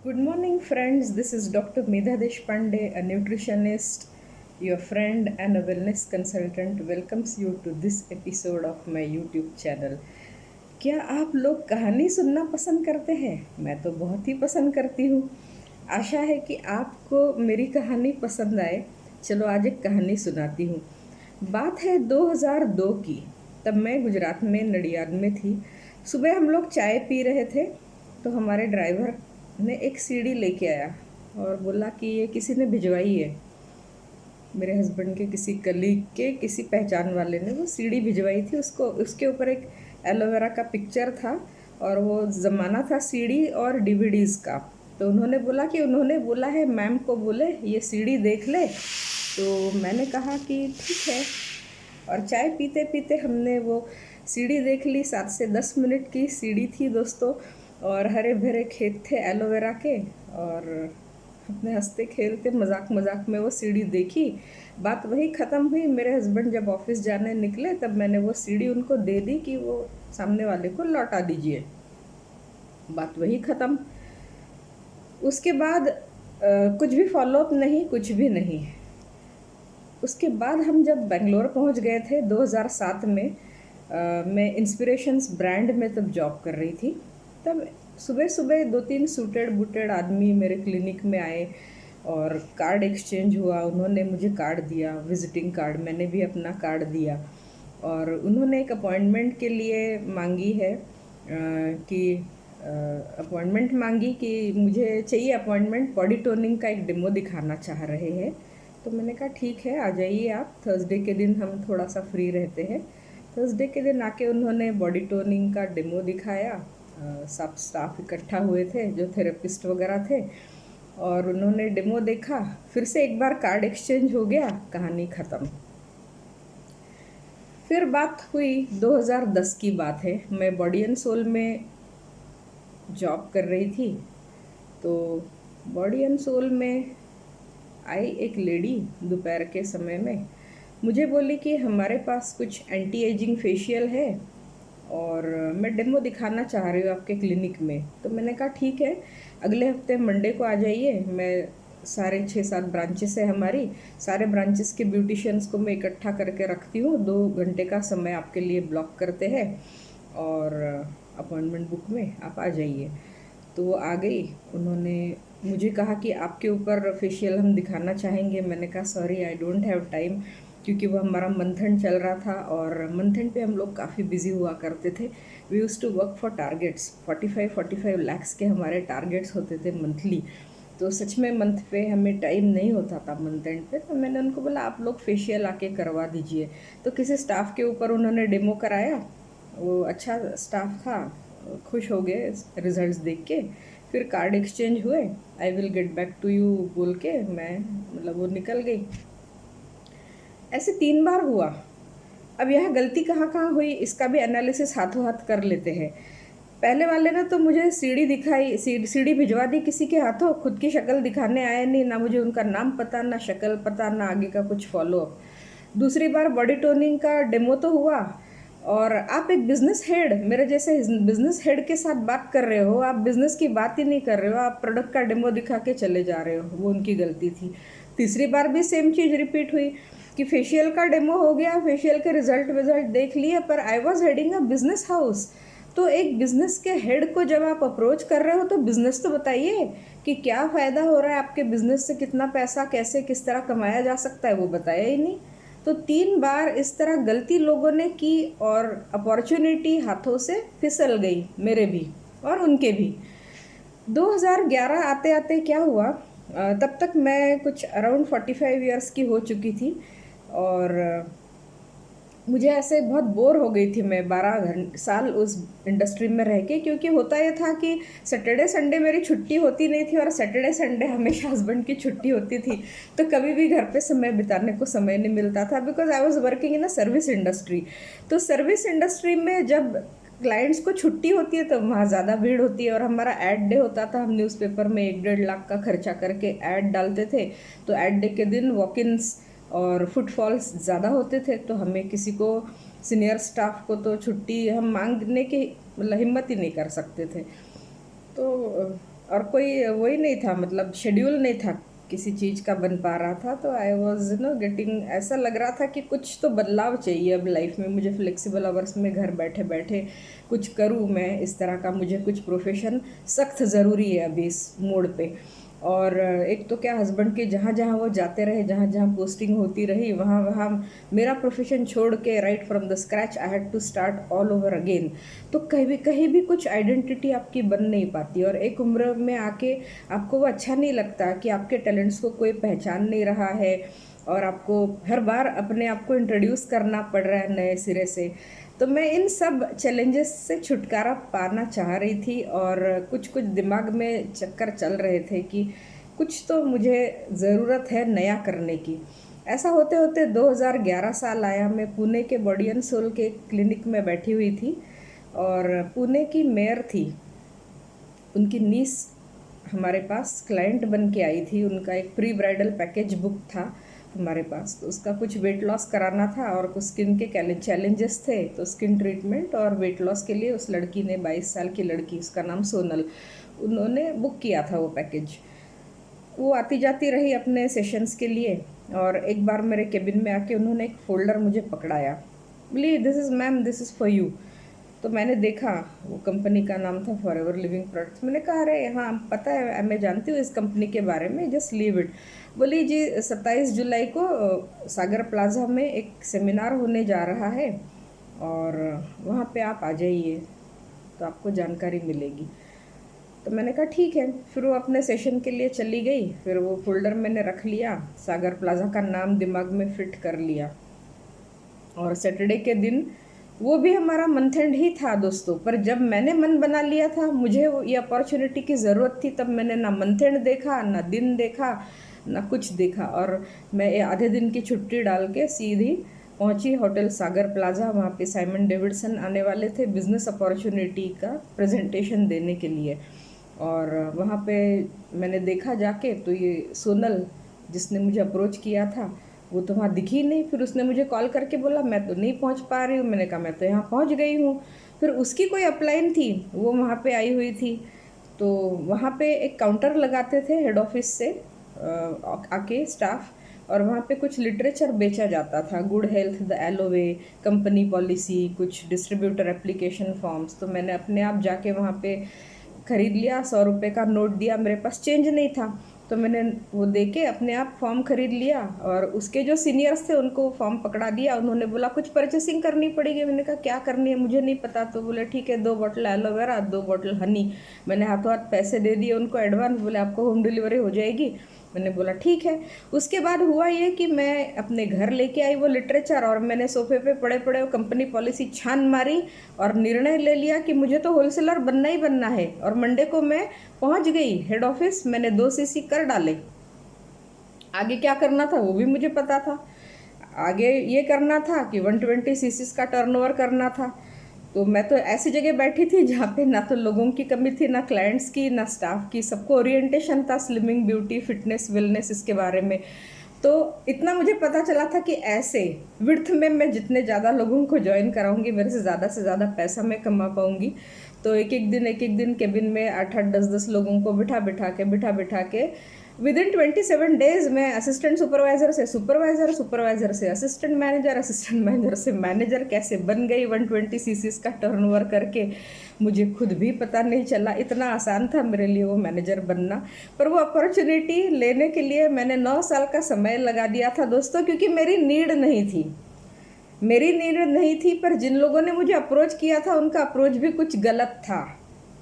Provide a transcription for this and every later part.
Good morning, friends. This is Dr. Medha Deshpande, a nutritionist, your friend, and a wellness consultant. Welcomes you to this episode of my YouTube channel. क्या आप लोग कहानी सुनना पसंद करते हैं? मैं तो बहुत ही पसंद करती हूँ। आशा है कि आपको मेरी कहानी पसंद आए। चलो आज एक कहानी सुनाती हूँ। बात है 2002 की। तब मैं गुजरात में नडियाद में थी। सुबह हम लोग चाय पी रहे थे तो हमारे ड्राइवर ने एक सीढ़ी लेके आया और बोला कि ये किसी ने भिजवाई है। मेरे हस्बैंड के किसी कलीग के किसी पहचान वाले ने वो सीढ़ी भिजवाई थी। उसको उसके ऊपर एक एलोवेरा का पिक्चर था और वो ज़माना था सीढ़ी और डीवीडीज़ का। तो उन्होंने बोला है मैम को बोले ये सीढ़ी देख ले। तो मैंने कहा कि ठीक है, और चाय पीते पीते हमने वो सीढ़ी देख ली। 7 से 10 मिनट की सीढ़ी थी दोस्तों, और हरे भरे खेत थे एलोवेरा के, और अपने हंसते खेलते मजाक मजाक में वो सीढ़ी देखी। बात वही ख़त्म हुई। मेरे हस्बैंड जब ऑफिस जाने निकले तब मैंने वो सीढ़ी उनको दे दी कि वो सामने वाले को लौटा दीजिए। बात वही ख़त्म। उसके बाद कुछ भी फॉलोअप नहीं, कुछ भी नहीं। उसके बाद हम जब बेंगलोर पहुंच गए थे 2007 में, मैं इंस्पिरेशंस ब्रांड में तब जॉब कर रही थी। तब सुबह सुबह 2-3 सूटेड बूटेड आदमी मेरे क्लिनिक में आए और कार्ड एक्सचेंज हुआ। उन्होंने मुझे कार्ड दिया, विजिटिंग कार्ड। मैंने भी अपना कार्ड दिया और उन्होंने एक अपॉइंटमेंट के लिए मांगी है कि अपॉइंटमेंट मांगी कि मुझे चाहिए अपॉइंटमेंट, बॉडी टोनिंग का एक डेमो दिखाना चाह रहे हैं। तो मैंने कहा ठीक है, आ जाइए आप। थर्सडे के दिन हम थोड़ा सा फ्री रहते हैं। थर्सडे के दिन आके उन्होंने बॉडी टोनिंग का डेमो दिखाया। सब स्टाफ इकट्ठा हुए थे जो थेरेपिस्ट वगैरह थे, और उन्होंने डेमो देखा। फिर से एक बार कार्ड एक्सचेंज हो गया, कहानी ख़त्म। फिर बात हुई 2010 की बात है। मैं बॉडी एंड सोल में जॉब कर रही थी। तो बॉडी एंड सोल में आई एक लेडी दोपहर के समय में। मुझे बोली कि हमारे पास कुछ एंटी एजिंग फेशियल है और मैं डेमो दिखाना चाह रही हूँ आपके क्लिनिक में। तो मैंने कहा ठीक है, अगले हफ्ते मंडे को आ जाइए। मैं सारे 6-7 ब्रांचेस है हमारी, सारे ब्रांचेस के ब्यूटिशियंस को मैं इकट्ठा करके रखती हूँ। 2 घंटे का समय आपके लिए ब्लॉक करते हैं और अपॉइंटमेंट बुक में आप आ जाइए। तो वो आ गई। उन्होंने मुझे कहा कि आपके ऊपर फेशियल हम दिखाना चाहेंगे। मैंने कहा sorry, I don't have time, क्योंकि वो हमारा मंथन चल रहा था और मंथन पे हम लोग काफ़ी बिजी हुआ करते थे। We use to work for targets. 45 lakhs के हमारे टारगेट्स होते थे मंथली। तो सच में मंथ पे हमें टाइम नहीं होता था मंथ एंड पे। तो मैंने उनको बोला आप लोग फेशियल आके करवा दीजिए। तो किसी स्टाफ के ऊपर उन्होंने डेमो कराया। वो अच्छा स्टाफ था, खुश हो गए रिजल्ट्स देख के। फिर कार्ड एक्सचेंज हुए। I will get back to you बोल के मैं वो निकल गई। ऐसे 3 बार हुआ। अब यह गलती कहाँ कहाँ हुई इसका भी एनालिसिस हाथों हाथ कर लेते हैं। पहले वाले ने तो मुझे सीढ़ी दिखाई, सीढ़ी भिजवा दी किसी के हाथों, खुद की शक्ल दिखाने आए नहीं। ना मुझे उनका नाम पता, ना शक्ल पता, ना आगे का कुछ फॉलोअप। दूसरी बार बॉडी टोनिंग का डेमो तो हुआ, और आप एक बिजनेस हेड, मेरे जैसे बिजनेस हेड के साथ बात कर रहे हो। आप बिजनेस की बात ही नहीं कर रहे हो, आप प्रोडक्ट का डेमो दिखा के चले जा रहे हो। वो उनकी गलती थी। तीसरी बार भी सेम चीज़ रिपीट हुई कि फेशियल का डेमो हो गया, फेशियल के रिजल्ट देख लिए, पर I was heading a business house. तो एक बिजनेस के हेड को जब आप अप्रोच कर रहे हो तो बिजनेस तो बताइए कि क्या फ़ायदा हो रहा है आपके बिजनेस से, कितना पैसा कैसे किस तरह कमाया जा सकता है, वो बताया ही नहीं। तो 3 बार इस तरह गलती लोगों ने की और अपॉर्चुनिटी हाथों से फिसल गई, मेरे भी और उनके भी। 2011 आते आते क्या हुआ, तब तक मैं कुछ अराउंड 45 ईयर्स की हो चुकी थी, और मुझे ऐसे बहुत बोर हो गई थी मैं 12 साल उस इंडस्ट्री में रह के। क्योंकि होता ये था कि सैटरडे संडे मेरी छुट्टी होती नहीं थी, और सैटरडे संडे हमेशा हस्बैंड की छुट्टी होती थी। तो कभी भी घर पे समय बिताने को समय नहीं मिलता था, because I was working in a service industry. तो सर्विस इंडस्ट्री में जब क्लाइंट्स को छुट्टी होती है तो वहाँ ज़्यादा भीड़ होती है, और हमारा ऐड डे होता था। हम न्यूज़पेपर में 1-1.5 लाख का खर्चा करके ऐड डालते थे। तो ऐड डे के दिन वॉक इन्स और फुटफॉल्स ज़्यादा होते थे। तो हमें किसी को, सीनियर स्टाफ को तो छुट्टी हम मांगने की हिम्मत ही नहीं कर सकते थे। तो और कोई वही नहीं था, मतलब शेड्यूल नहीं था किसी चीज़ का बन पा रहा था। तो आई वॉज गेटिंग, ऐसा लग रहा था कि कुछ तो बदलाव चाहिए अब लाइफ में मुझे, फ्लेक्सिबल आवर्स में घर बैठे बैठे कुछ करूँ मैं इस तरह का, मुझे कुछ प्रोफेशन सख्त ज़रूरी है अभी इस मोड़ पे। और एक तो क्या, हस्बैंड के जहाँ जहाँ वो जाते रहे, जहाँ जहाँ पोस्टिंग होती रही, वहाँ वहाँ मेरा प्रोफेशन छोड़ के right from the scratch I had to start all over again. तो कहीं भी कुछ आइडेंटिटी आपकी बन नहीं पाती, और एक उम्र में आके आपको वो अच्छा नहीं लगता कि आपके टैलेंट्स को कोई पहचान नहीं रहा है, और आपको हर बार अपने आप को इंट्रोड्यूस करना पड़ रहा है नए सिरे से। तो मैं इन सब चैलेंजेस से छुटकारा पाना चाह रही थी, और कुछ कुछ दिमाग में चक्कर चल रहे थे कि कुछ तो मुझे ज़रूरत है नया करने की। ऐसा होते होते 2011 साल आया। मैं पुणे के बॉडी एंड सोल के क्लिनिक में बैठी हुई थी, और पुणे की मेयर थी, उनकी नीस हमारे पास क्लाइंट बन के आई थी। उनका एक प्री ब्राइडल पैकेज बुक था हमारे पास, तो उसका कुछ वेट लॉस कराना था और कुछ स्किन के चैलेंजेस थे, तो स्किन ट्रीटमेंट और वेट लॉस के लिए उस लड़की ने, 22 साल की लड़की, उसका नाम सोनल, उन्होंने बुक किया था वो पैकेज। वो आती जाती रही अपने सेशंस के लिए, और एक बार मेरे केबिन में आके उन्होंने एक फ़ोल्डर मुझे पकड़ाया, बोली this is ma'am, this is for you. तो मैंने देखा, वो कंपनी का नाम था फॉरएवर लिविंग प्रोडक्ट्स। मैंने कहा अरे हाँ पता है, मैं जानती हूँ इस कंपनी के बारे में, जस्ट लीव इट। बोली जी 27 जुलाई को सागर प्लाजा में एक सेमिनार होने जा रहा है, और वहाँ पे आप आ जाइए तो आपको जानकारी मिलेगी। तो मैंने कहा ठीक है। फिर वो अपने सेशन के लिए चली गई। फिर वो फोल्डर मैंने रख लिया, सागर प्लाजा का नाम दिमाग में फिट कर लिया, और सैटरडे के दिन वो भी हमारा मंथ एंड ही था दोस्तों। पर जब मैंने मन बना लिया था, मुझे ये अपॉर्चुनिटी की ज़रूरत थी, तब मैंने ना मंथ एंड देखा, ना दिन देखा, ना कुछ देखा, और मैं आधे दिन की छुट्टी डाल के सीधी पहुंची होटल सागर प्लाजा। वहाँ पे साइमन डेविडसन आने वाले थे बिज़नेस अपॉर्चुनिटी का प्रेजेंटेशन देने के लिए। और वहाँ पे मैंने देखा जाके, तो ये सोनल जिसने मुझे अप्रोच किया था वो तो वहाँ दिखी नहीं। फिर उसने मुझे कॉल करके बोला मैं तो नहीं पहुँच पा रही हूँ। मैंने कहा मैं तो यहाँ पहुँच गई हूँ। फिर उसकी कोई अपलाइन थी, वो वहाँ पे आई हुई थी। तो वहाँ पे एक काउंटर लगाते थे हेड ऑफिस से आके स्टाफ, और वहाँ पे कुछ लिटरेचर बेचा जाता था, गुड हेल्थ, द एलोवे, कंपनी पॉलिसी, कुछ डिस्ट्रीब्यूटर एप्लीकेशन फॉर्म्स। तो मैंने अपने आप जाके वहाँ पे ख़रीद लिया। 100 रुपये का नोट दिया, मेरे पास चेंज नहीं था, तो मैंने वो दे के अपने आप फॉर्म ख़रीद लिया। और उसके जो सीनियर्स थे उनको फॉर्म पकड़ा दिया। उन्होंने बोला कुछ परचेसिंग करनी पड़ेगी। मैंने कहा क्या करनी है, मुझे नहीं पता। तो बोले ठीक है, 2 बॉटल एलोवेरा, 2 बॉटल हनी। मैंने हाथों हाथ पैसे दे दिए उनको एडवांस। बोले आपको होम डिलीवरी हो जाएगी। मैंने बोला ठीक है। उसके बाद हुआ ये कि मैं अपने घर लेके आई वो लिटरेचर, और मैंने सोफे पे पड़े पड़े वो कंपनी पॉलिसी छान मारी, और निर्णय ले लिया कि मुझे तो होलसेलर बनना ही बनना है। और मंडे को मैं पहुंच गई हेड ऑफिस। मैंने 2 सीसी कर डाले। आगे क्या करना था वो भी मुझे पता था। आगे ये करना था कि 120 सीसीस का टर्नओवर करना था। तो मैं तो ऐसी जगह बैठी थी जहाँ पे ना तो लोगों की कमी थी, ना क्लाइंट्स की, ना स्टाफ की। सबको ओरिएंटेशन था स्लिमिंग, ब्यूटी, फिटनेस, वेलनेस, इसके बारे में। तो इतना मुझे पता चला था कि ऐसे विर्थ में मैं जितने ज़्यादा लोगों को ज्वाइन कराऊंगी, मेरे से ज़्यादा पैसा मैं कमा पाऊंगी। तो एक एक दिन केबिन में 8 8 10 10 लोगों को बिठा बिठा के विदिन 27 डेज मैं असिस्टेंट सुपरवाइज़र से सुपरवाइज़र, सुपरवाइज़र से असिस्टेंट मैनेजर, असिस्टेंट मैनेजर से मैनेजर कैसे बन गई 120 सीसीस का टर्नओवर करके। मुझे खुद भी पता नहीं चला, इतना आसान था मेरे लिए वो मैनेजर बनना। पर वो अपॉर्चुनिटी लेने के लिए मैंने 9 साल का समय लगा दिया था दोस्तों, क्योंकि मेरी नीड नहीं थी। मेरी नीड नहीं थी, पर जिन लोगों ने मुझे अप्रोच किया था उनका अप्रोच भी कुछ गलत था,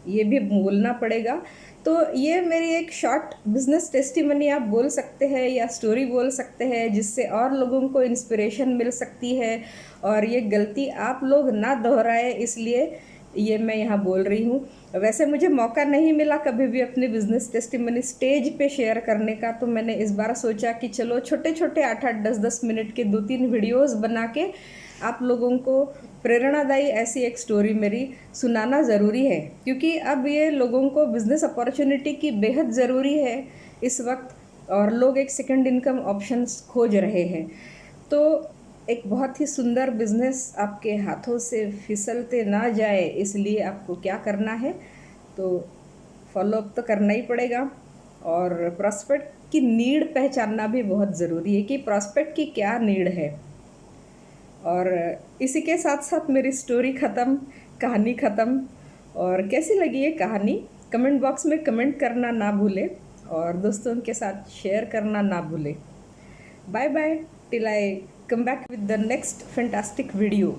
ये भी बोलना पड़ेगा। तो ये मेरी एक शॉर्ट बिजनेस टेस्टिमनी आप बोल सकते हैं, या स्टोरी बोल सकते हैं, जिससे और लोगों को इंस्पिरेशन मिल सकती है। और ये गलती आप लोग ना दोहराए, इसलिए ये मैं यहाँ बोल रही हूँ। वैसे मुझे मौका नहीं मिला कभी भी अपनी बिजनेस टेस्टिमनी स्टेज पे शेयर करने का, तो मैंने इस बार सोचा कि चलो छोटे छोटे 8 8 10 10 मिनट के 2 3 वीडियोस बना के आप लोगों को प्रेरणादायी ऐसी एक स्टोरी मेरी सुनाना ज़रूरी है। क्योंकि अब ये लोगों को बिज़नेस अपॉर्चुनिटी की बेहद ज़रूरी है इस वक्त, और लोग एक सेकंड इनकम ऑप्शंस खोज रहे हैं। तो एक बहुत ही सुंदर बिज़नेस आपके हाथों से फिसलते ना जाए, इसलिए आपको क्या करना है, तो फॉलो अप तो करना ही पड़ेगा। और प्रॉस्पेक्ट की नीड पहचानना भी बहुत ज़रूरी है कि प्रॉस्पेक्ट की क्या नीड है। और इसी के साथ साथ मेरी स्टोरी ख़त्म, कहानी ख़त्म। और कैसी लगी ये कहानी कमेंट बॉक्स में कमेंट करना ना भूले और दोस्तों के साथ शेयर करना ना भूले। Bye bye till I come back with the next fantastic video.